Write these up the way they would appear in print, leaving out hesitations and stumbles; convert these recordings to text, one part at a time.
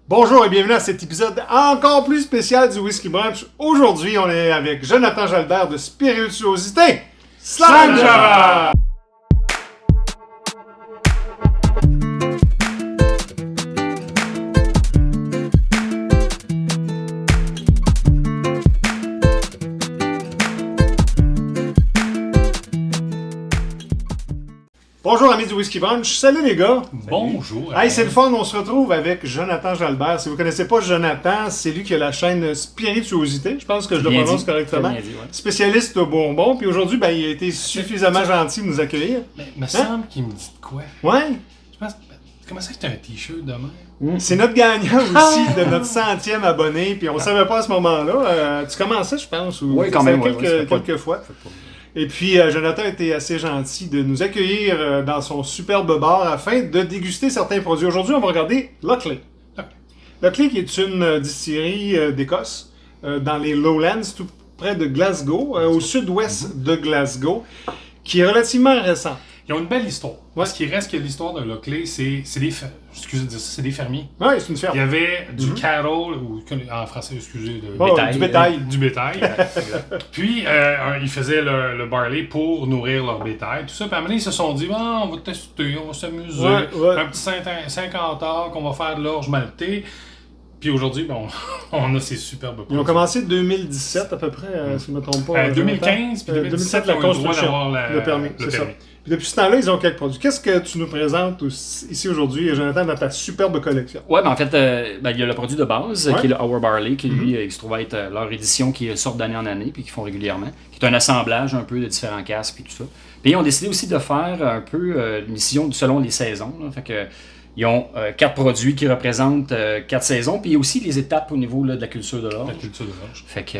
Bonjour et bienvenue à cet épisode encore plus spécial du Whisky Brunch. Aujourd'hui, on est avec Jonathan Jalbert de Spirituosité. Slanjava! Bonjour amis du Whisky Brunch, salut les gars! Bonjour! Hey, c'est le fun, on se retrouve avec Jonathan Jalbert. Si vous ne connaissez pas Jonathan, c'est lui qui a la chaîne Spirituosité, je pense que je le prononce correctement. Bien dit, ouais. Spécialiste au bonbon, puis aujourd'hui, ben, il a été suffisamment gentil de nous accueillir. Mais il me semble qu'il me dit de quoi? Ouais! Je pense, comment ça que t'as un t-shirt demain? C'est notre gagnant aussi de notre 100e abonné, puis on ne savait pas à ce moment-là. Tu commençais, je pense, ou oui, quand même, quelques fois. Et puis, Jonathan a été assez gentil de nous accueillir dans son superbe bar afin de déguster certains produits. Aujourd'hui, on va regarder Lochley. Lochley qui est une distillerie d'Écosse dans les Lowlands, tout près de Glasgow, au sud-ouest de Glasgow, qui est relativement récent. Ils ont une belle histoire. Ouais. Ce qui reste que l'histoire de Lochley, c'est des fermiers. Oui, c'est une ferme. Il y avait du cattle, ou en français, excusez, du bétail. Du bétail. Puis, ils faisaient le barley pour nourrir leur bétail. Tout ça. Puis à un moment donné, ils se sont dit, on va tester, on va s'amuser. Ouais. Un petit 50 heures qu'on va faire de l'orge maltais. Puis aujourd'hui, on a ces superbes produits. Ils ont commencé 2017 à peu près, si je ne me trompe pas. 2015, puis 2017, la construction, le permis. Le c'est permis. Ça. Puis depuis ce temps-là, ils ont quelques produits. Qu'est-ce que tu nous présentes ici aujourd'hui, Jonathan, dans ta superbe collection? Ouais, en fait, il y a le produit de base, qui est le Our Barley, qui lui, il se trouve être leur édition qui sort d'année en année, puis qu'ils font régulièrement, qui est un assemblage un peu de différents casques, puis tout ça. Puis ils ont décidé aussi de faire un peu une mission selon les saisons. Là. Fait que ils ont 4 produits qui représentent 4 saisons, puis il y a aussi les étapes au niveau là, de la culture de l'orge. La culture de l'orge. Fait que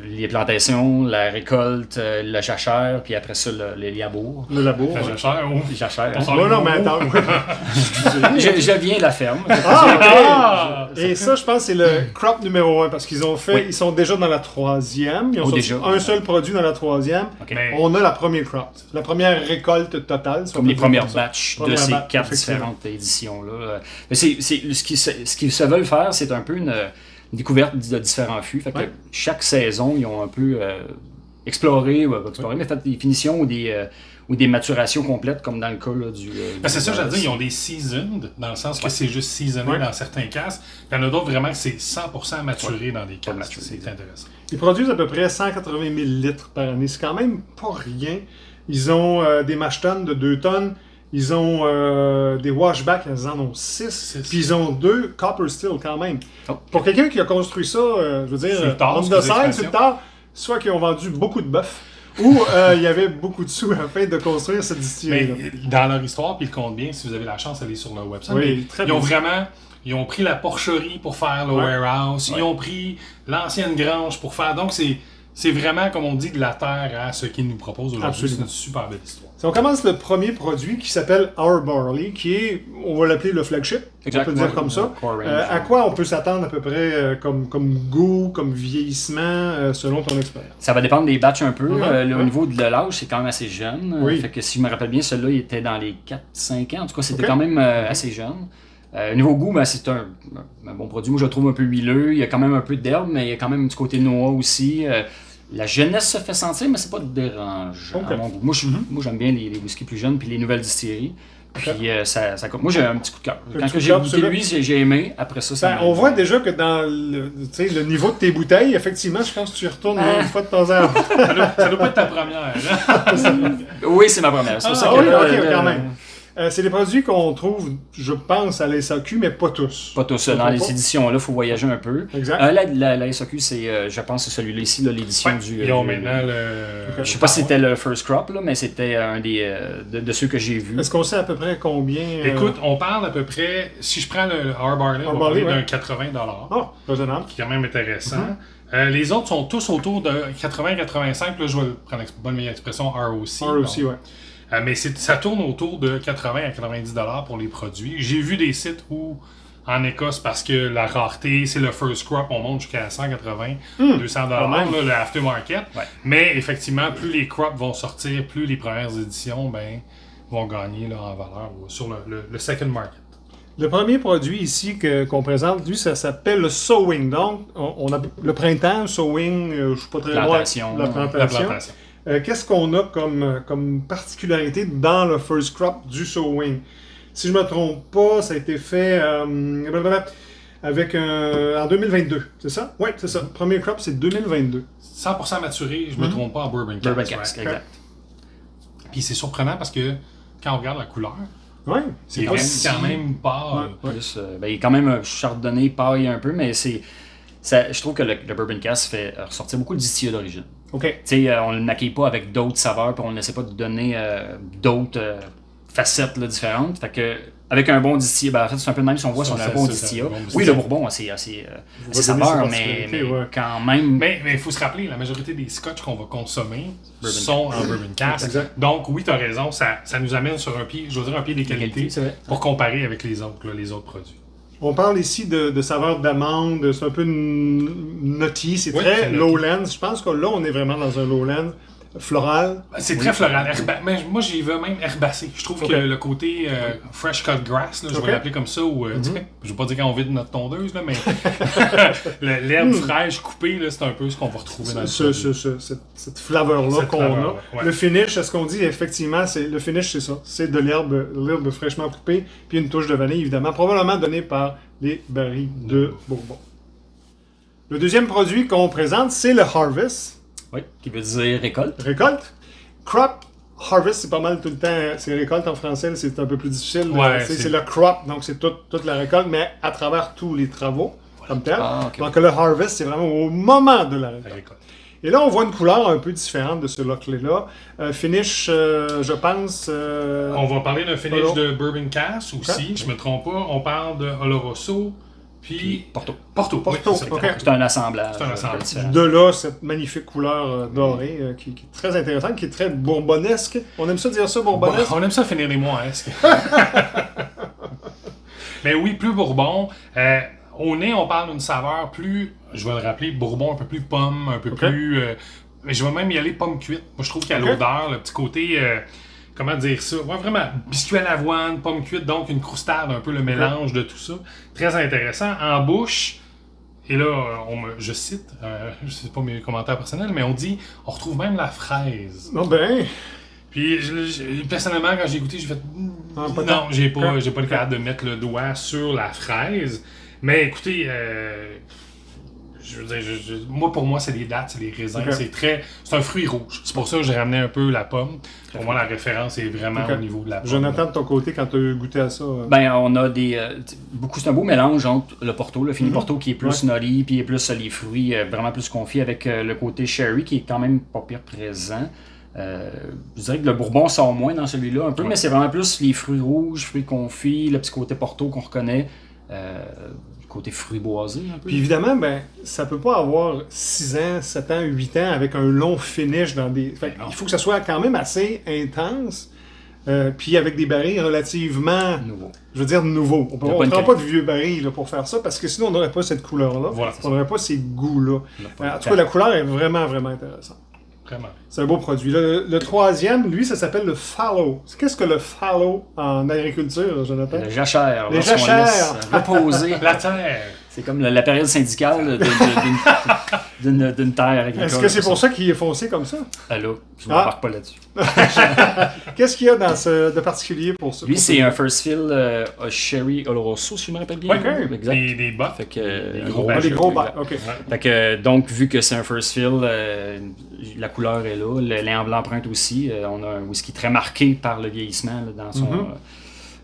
les plantations, la récolte, la jachère, puis après ça, les labours. Le labour. La jachère, oh. Les jachères. Non, mais attends. Je viens de la ferme. Et ça, je pense, c'est le crop numéro 1, parce qu'ils ont fait, ils sont déjà dans la 3e. Ils ont sorti un seul produit dans la 3e. Okay. On a la première crop, la première récolte totale. Comme les premières batches de ces 4 différentes éditions. Là. Mais ce qu'ils se veulent faire, c'est un peu une découverte de différents fûts. Fait que chaque saison, ils ont un peu exploré, mais fait des finitions ou des maturations complètes, comme dans le cas là, du... c'est ça, j'allais dire, ils ont des seasoned, dans le sens que c'est juste seasonné dans certains casques. Il y en a d'autres vraiment que c'est 100% maturé dans des casques. C'est intéressant. Ils produisent à peu près 180 000 litres par année. C'est quand même pas rien. Ils ont des mash tuns de 2 tonnes. Ils ont des washbacks, ils en ont 6. Puis ils ont 2 copper steel quand même. Pour quelqu'un qui a construit ça, je veux dire, on the side, sur le tard, soit qu'ils ont vendu beaucoup de bœuf, ou il y avait beaucoup de sous afin de construire cette distillerie. Mais dans leur histoire, puis ils le comptent bien, si vous avez la chance d'aller sur leur website, ils ont pris la porcherie pour faire le warehouse, ils ont pris l'ancienne grange pour faire... Donc c'est vraiment, comme on dit, de la terre à ce qu'ils nous proposent aujourd'hui. C'est une super belle histoire. On commence le premier produit qui s'appelle Our Barley, qui est, on va l'appeler le flagship, on peut le dire comme ça. À quoi on peut s'attendre à peu près comme goût, comme vieillissement, selon ton expérience? Ça va dépendre des batchs un peu. Au niveau de l'âge, c'est quand même assez jeune. Fait que si je me rappelle bien, celui-là, il était dans les 4-5 ans. En tout cas, c'était quand même assez jeune. Niveau goût, c'est un bon produit. Moi, je le trouve un peu huileux. Il y a quand même un peu d'herbe, mais il y a quand même du côté noix aussi. La jeunesse se fait sentir, mais c'est pas dérangeant à mon goût. Moi, j'aime bien les whiskies plus jeunes puis les nouvelles distilleries. Puis moi, j'ai un petit coup de cœur. Quand j'ai goûté lui, j'ai aimé. Après ça, on voit déjà que dans le niveau de tes bouteilles, effectivement, je pense que tu retournes une fois de temps en temps. Ça doit pas être ta première. Oui, c'est ma première. C'est pour ça que quand même. C'est des produits qu'on trouve, je pense, à la SAQ, mais pas tous. Pas tous. Dans les éditions-là, il faut voyager un peu. Exact. La SAQ, c'est, je pense, c'est celui-là ici, l'édition du... Ils ont maintenant je sais pas si c'était le First Crop, là, mais c'était un de ceux que j'ai vus. Est-ce qu'on sait à peu près combien... Écoute, on parle à peu près, si je prends le Our Barley, on va parler d'un 80$. Ah, raisonnable. Qui est quand même intéressant. Les autres sont tous autour de 80-85$. Là, je vais prendre la bonne meilleure expression, ROC. ROC, oui. Mais ça tourne autour de 80 à 90$ pour les produits. J'ai vu des sites où, en Écosse, parce que la rareté, c'est le first crop, on monte jusqu'à 180, 200$, là, le aftermarket. Ouais. Mais effectivement, plus les crops vont sortir, plus les premières éditions vont gagner là, en valeur sur le second market. Le premier produit ici qu'on présente, lui, ça s'appelle le sowing. Donc, on a le printemps, sowing, je ne suis pas très loin. La plantation. Qu'est-ce qu'on a comme particularité dans le first crop du sowing? Si je ne me trompe pas, ça a été fait avec en 2022, c'est ça? Oui, c'est ça. Le premier crop, c'est 2022. 100% maturé, je ne me trompe pas, en Bourbon Cask. Exact. Puis c'est surprenant parce que quand on regarde la couleur, c'est quand même pâle. Il est quand même chardonnay paille un peu, mais je trouve que le Bourbon Cask fait ressortir beaucoup le distillé d'origine. OK. On ne le maquille pas avec d'autres saveurs, puis on ne laissait pas de donner d'autres facettes là, différentes. Fait que, avec un bon distillé, en fait, c'est un peu de même si on voit si on a un bon distillé. Oui, le Bourbon, c'est saveur, mais quand même. Mais il faut se rappeler, la majorité des scotch qu'on va consommer sont en Bourbon Cask. Donc, oui, tu as raison, ça nous amène sur un pied d'égalité pour comparer avec les autres produits. On parle ici de saveur d'amande, c'est un peu nutty, c'est très lowland. Je pense que là, on est vraiment dans un lowland floral. C'est très floral. Mais moi, j'y veux même herbacé. Je trouve que le côté fresh cut grass, là, je vais l'appeler comme ça, ou je ne veux pas dire quand on vide notre tondeuse, là, mais l'herbe fraîche coupée, là, c'est un peu ce qu'on va retrouver dans cette flaveur-là qu'on a. Ouais. Le finish, est-ce qu'on dit effectivement, le finish, c'est ça. C'est de l'herbe fraîchement coupée, puis une touche de vanille, évidemment, probablement donnée par les barils de Bourbon. Le deuxième produit qu'on présente, c'est le Harvest. Oui, qui veut dire récolte. Récolte. Crop, harvest, c'est pas mal tout le temps. C'est récolte en français, c'est un peu plus difficile. Ouais, c'est le crop, donc c'est toute la récolte, mais à travers tous les travaux, comme tel. Okay. Donc le harvest, c'est vraiment au moment de la récolte. Et là, on voit une couleur un peu différente de ce look-là. Finish, je pense... On va parler d'un finish de Bourbon Cask aussi, je me trompe pas. On parle de Oloroso. Puis Porto. C'est un assemblage. De là, cette magnifique couleur dorée qui est très intéressante, qui est très bourbonnesque. On aime ça dire ça, bourbonnesque? On aime ça finir les mots en esque. Mais oui, plus bourbon. Au nez, on parle d'une saveur plus, je vais le rappeler, bourbon un peu plus pomme, un peu plus... mais je vais même y aller pomme cuite. Moi, je trouve qu'il y a l'odeur, le petit côté... comment dire ça? Ouais, vraiment, biscuit à l'avoine, pomme cuite, donc une croustade, un peu le mélange de tout ça. Très intéressant. En bouche, et là, je cite, je sais pas mes commentaires personnels, mais on dit, on retrouve même la fraise. Non, ben... Puis, personnellement, quand j'ai goûté, j'ai fait... non, j'ai pas le cadre de mettre le doigt sur la fraise. Mais écoutez... je veux dire, pour moi, c'est les dattes, c'est les raisins. C'est un fruit rouge. C'est pour ça que j'ai ramené un peu la pomme. Pour moi, la référence est vraiment au niveau de la pomme. Jonathan, de ton côté, quand tu as goûté à ça... On a c'est un beau mélange entre le Porto, le fini Porto qui est plus nori, puis plus les fruits vraiment plus confits avec le côté sherry qui est quand même pas pire présent. Je dirais que le Bourbon sort moins dans celui-là un peu, mais c'est vraiment plus les fruits rouges, fruits confits, le petit côté Porto qu'on reconnaît. Côté fruits boisés un peu. Puis évidemment, ça peut pas avoir 6 ans, 7 ans, 8 ans avec un long finish dans des... il faut que ça soit quand même assez intense, puis avec des barils relativement... nouveaux. Je veux dire nouveaux. On ne prend pas de vieux barils là, pour faire ça, parce que sinon on n'aurait pas cette couleur-là. Voilà, on n'aurait pas ces goûts-là. En tout cas, la couleur est vraiment, vraiment intéressante. Vraiment. C'est un beau produit. Le troisième, lui, ça s'appelle le fallow. Qu'est-ce que le fallow en agriculture, Jonathan? Le jachère. Les jachères. Reposer. La terre. C'est comme la période syndicale d'une terre agricole. Est-ce que c'est pour ça qu'il est foncé comme ça? Allô, je ne m'embarque pas là-dessus. Qu'est-ce qu'il y a de particulier pour ça? Lui, c'est un first fill Sherry Oloroso, si je me rappelle bien. Oui, exact. Des bottes. Fait que, des gros bottes, OK. Fait que, donc, vu que c'est un first fill, la couleur est là, l'empreinte aussi. On a un whisky très marqué par le vieillissement là, dans son...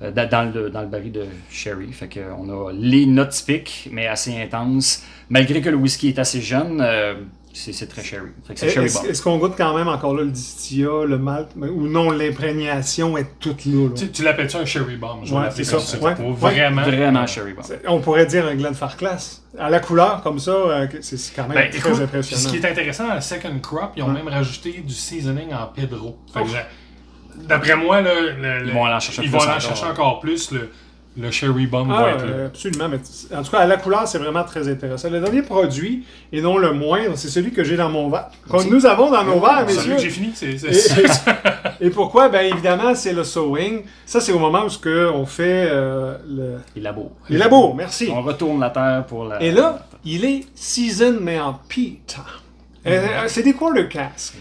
dans le baril de sherry. Fait qu'on a les notes typiques, mais assez intenses. Malgré que le whisky est assez jeune, c'est très sherry. Fait que c'est sherry bomb. Est-ce qu'on goûte quand même encore là le distillat, le malt, ou non, l'imprégnation est toute là? Tu l'appelles-tu un sherry bomb? C'est ça. Vraiment sherry bomb. On pourrait dire un Glenfarclas. À la couleur, comme ça, c'est quand même très impressionnant. Ce qui est intéressant, dans le second crop, ils ont même rajouté du seasoning en Pedro. Fait que d'après moi, ils vont aller en chercher encore plus. Le Cherry Bomb va être là. Absolument. Mais en tout cas, à la couleur, c'est vraiment très intéressant. Le dernier produit, et non le moindre, c'est celui que j'ai dans mon verre. Que nous avons dans nos verres, messieurs. Celui que j'ai fini, Et pourquoi? Ben évidemment, c'est le sowing. Ça, c'est au moment où on fait les labos. Les labos, merci. On retourne la terre pour la... Et là, il est season, mais en peat. C'est des quarter casks.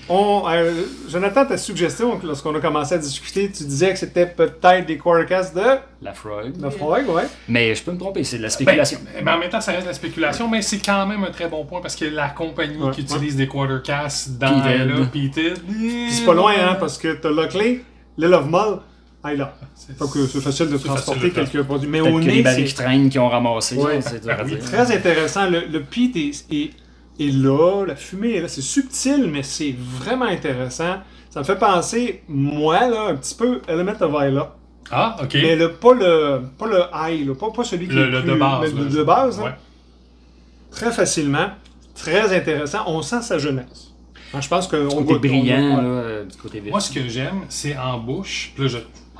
Jonathan, ta suggestion, lorsqu'on a commencé à discuter, tu disais que c'était peut-être des quarter casks de... Lafroig. Lafroig, ouais. Mais je peux me tromper, c'est de la spéculation. Ben, en même temps, ça reste de la spéculation, mais c'est quand même un très bon point parce que la compagnie qui utilise des quarter casks dans Peated. C'est pas loin, hein, parce que t'as Lockley, Lil of Mull, là. Donc c'est facile de transporter quelques produits. Mais au nez, les barils qui traînent, qui ont ramassé. Ouais. C'est très intéressant. Le peat est là, la fumée est là. C'est subtil, mais c'est vraiment intéressant. Ça me fait penser, moi, là, un petit peu Element of Isla. Ah, ok. Mais pas le high, là, pas celui qui est le de base. Le de base, ouais. Très facilement. Très intéressant. On sent sa jeunesse. Je pense qu'on voit brillant du côté vif. Moi, ce que j'aime, c'est en bouche. Là,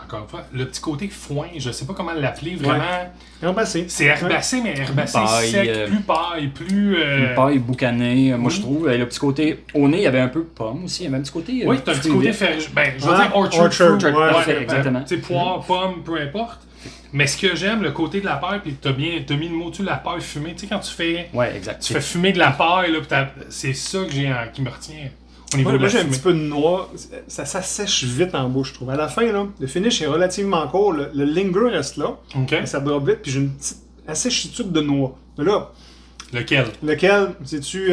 encore une fois, le petit côté foin, je sais pas comment l'appeler vraiment. Herbacé. C'est herbacé, mais herbacé sec, plus paille, plus. Une paille boucanée, moi je trouve. Le petit côté. Au nez, il y avait un peu de pomme aussi. Il y avait un petit côté. Oui, t'as un petit côté ben, je veux dire orchard fruit. Ouais, exactement. Tu sais, poire, pomme, peu importe. Mais ce que j'aime, le côté de la paille, puis t'as mis le mot dessus, la paille fumée. Tu sais, quand tu fais. Ouais, exact. Tu fais fumer de la paille, là, c'est ça qui me retient. Moi, j'ai un petit peu de noix. Ça sèche vite en bouche, je trouve. À la fin, là, le finish est relativement court. Le linger reste là. Okay. Ça drop vite, puis j'ai une petite asséchitude de noix. Mais là. Lequel sais-tu.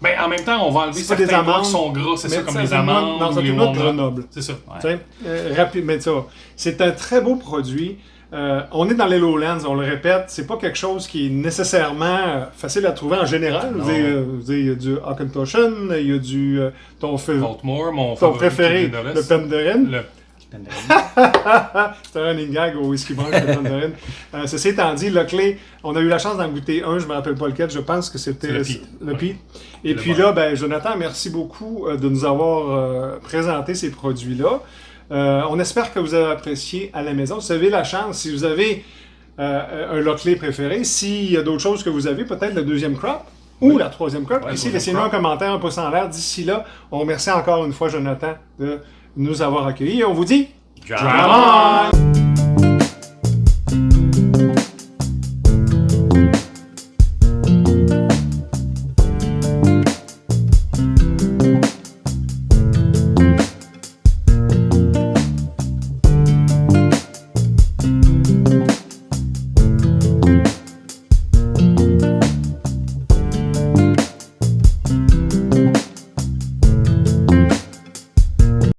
Ben, en même temps, on va enlever certains noix qui sont gras, c'est ça, comme les amandes. Non, c'est une noix de Grenoble. C'est ça. Rapide, mais ça. C'est un très beau produit. On est dans les Lowlands, on le répète, c'est pas quelque chose qui est nécessairement facile à trouver en général. Il y a du Hawkentosh, il y a du ton préféré, le Penderyn. C'est un running gag au whisky branch, le Penderyn. Ceci étant dit, Lockley, on a eu la chance d'en goûter un, je me rappelle pas lequel, je pense que c'était le Peat. Et puis là, ben, Jonathan, merci beaucoup de nous avoir présenté ces produits-là. On espère que vous avez apprécié à la maison. Si vous avez la chance, si vous avez un Lockley préféré, s'il y a d'autres choses que vous avez, peut-être le deuxième crop ou la troisième crop. Ici, laissez-nous un commentaire, un pouce en l'air. D'ici là, on remercie encore une fois Jonathan de nous avoir accueillis et on vous dit Drum on!